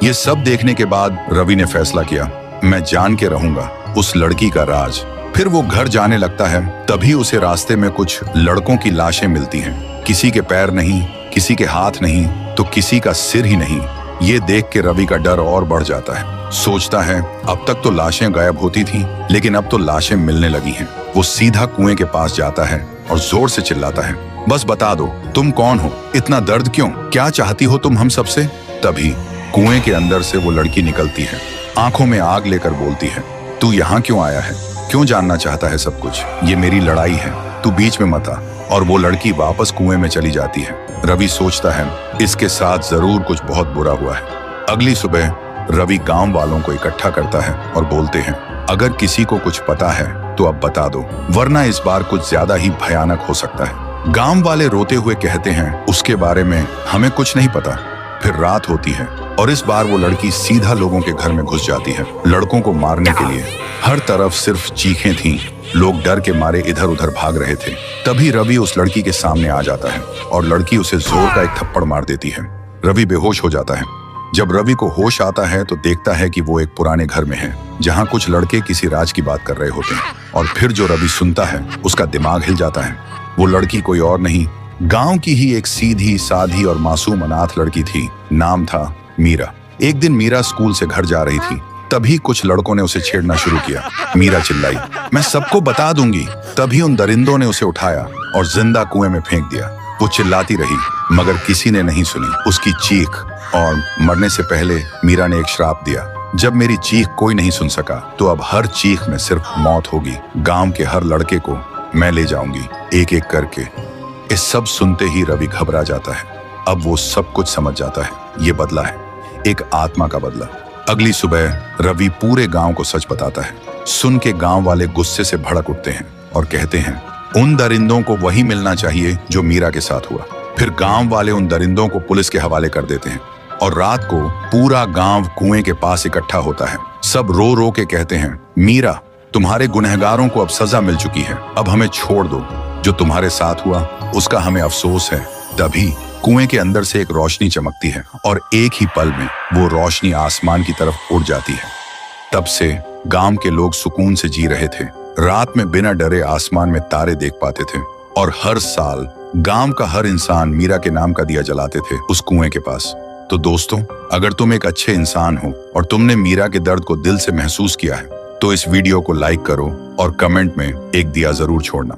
ये सब देखने के बाद रवि ने फैसला किया, मैं जान के रहूंगा उस लड़की का राज। फिर वो घर जाने लगता है, तभी उसे रास्ते में कुछ लड़कों की लाशें मिलती हैं। किसी के पैर नहीं, किसी के हाथ नहीं, तो किसी का सिर ही नहीं। ये देख के रवि का डर और बढ़ जाता है। सोचता है अब तक तो लाशें गायब होती थीं, लेकिन अब तो लाशें मिलने लगी हैं। वो सीधा कुएं के पास जाता है और जोर से चिल्लाता है, बस बता दो तुम कौन हो, इतना दर्द क्यों, क्या चाहती हो तुम हम सबसे। तभी कुएं के अंदर से वो लड़की निकलती है, आंखों में आग लेकर बोलती है, तू यहाँ क्यों आया है, क्यों जानना चाहता है सब कुछ, ये मेरी लड़ाई है, तू बीच में मत आ। और वो लड़की वापस कुएं में चली जाती है। रवि सोचता है इसके साथ जरूर कुछ बहुत बुरा हुआ है। अगली सुबह रवि गांव वालों को इकट्ठा करता है और बोलते हैं, अगर किसी को कुछ पता है तो अब बता दो, वरना इस बार कुछ ज्यादा ही भयानक हो सकता है। गांव वाले रोते हुए कहते हैं, उसके बारे में हमें कुछ नहीं पता। फिर रात होती है और इस बार वो लड़की सीधा लोगों के घर में घुस जाती है, लड़कों को मारने के लिए। हर तरफ सिर्फ चीखें थीं, लोग डर के मारे इधर उधर भाग रहे थे। तभी रवि उस लड़की के सामने आ जाता है और लड़की उसे जोर का एक थप्पड़ मार देती है। रवि बेहोश हो जाता है। जब रवि को होश आता है तो देखता है कि वो एक पुराने घर में है, जहाँ कुछ लड़के किसी राज की बात कर रहे होते हैं। और फिर जो रवि सुनता है उसका दिमाग हिल जाता है। वो लड़की कोई और नहीं, गांव की ही एक सीधी साधी और मासूम अनाथ लड़की थी। नाम था मीरा। एक दिन मीरा स्कूल से घर जा रही थी, तभी कुछ लड़कों ने उसे छेड़ना शुरू किया। मीरा चिल्लाई, मैं सबको बता दूंगी। तभी उन दरिंदों ने उसे उठाया और जिंदा कुएं में फेंक दिया। वो चिल्लाती रही मगर किसी ने नहीं सुनी उसकी चीख। और मरने से पहले मीरा ने एक श्राप दिया, जब मेरी चीख कोई नहीं सुन सका तो अब हर चीख में सिर्फ मौत होगी। गांव के हर लड़के को मैं ले जाऊंगी एक एक करके। इस सब सुनते ही रवि घबरा जाता है। अब वो सब कुछ समझ जाता है, ये बदला है, एक आत्मा का बदला। अगली सुबह रवि पूरे गांव को सच बताता है। सुन के गांव वाले गुस्से से भड़क उठते हैं और कहते हैं, उन दरिंदों को वही मिलना चाहिए जो मीरा के साथ हुआ। फिर गांव वाले उन दरिंदों को पुलिस के हवाले कर देते हैं और रात को पूरा गांव कुएं के पास इकट्ठा होता है। सब रो रो के कहते हैं, मीरा तुम्हारे गुनहगारों को अब सजा मिल चुकी है, अब हमें छोड़ दो। जो तुम्हारे साथ हुआ उसका हमें अफसोस है। तभी कुएं के अंदर से एक रोशनी चमकती है और एक ही पल में वो रोशनी आसमान की तरफ उड़ जाती है। तब से गांव के लोग सुकून से जी रहे थे। रात में बिना डरे आसमान में तारे देख पाते थे और हर साल गांव का हर इंसान मीरा के नाम का दिया जलाते थे उस कुएं के पास। तो दोस्तों, अगर तुम एक अच्छे इंसान हो और तुमने मीरा के दर्द को दिल से महसूस किया है तो इस वीडियो को लाइक करो और कमेंट में एक दिया जरूर छोड़ना।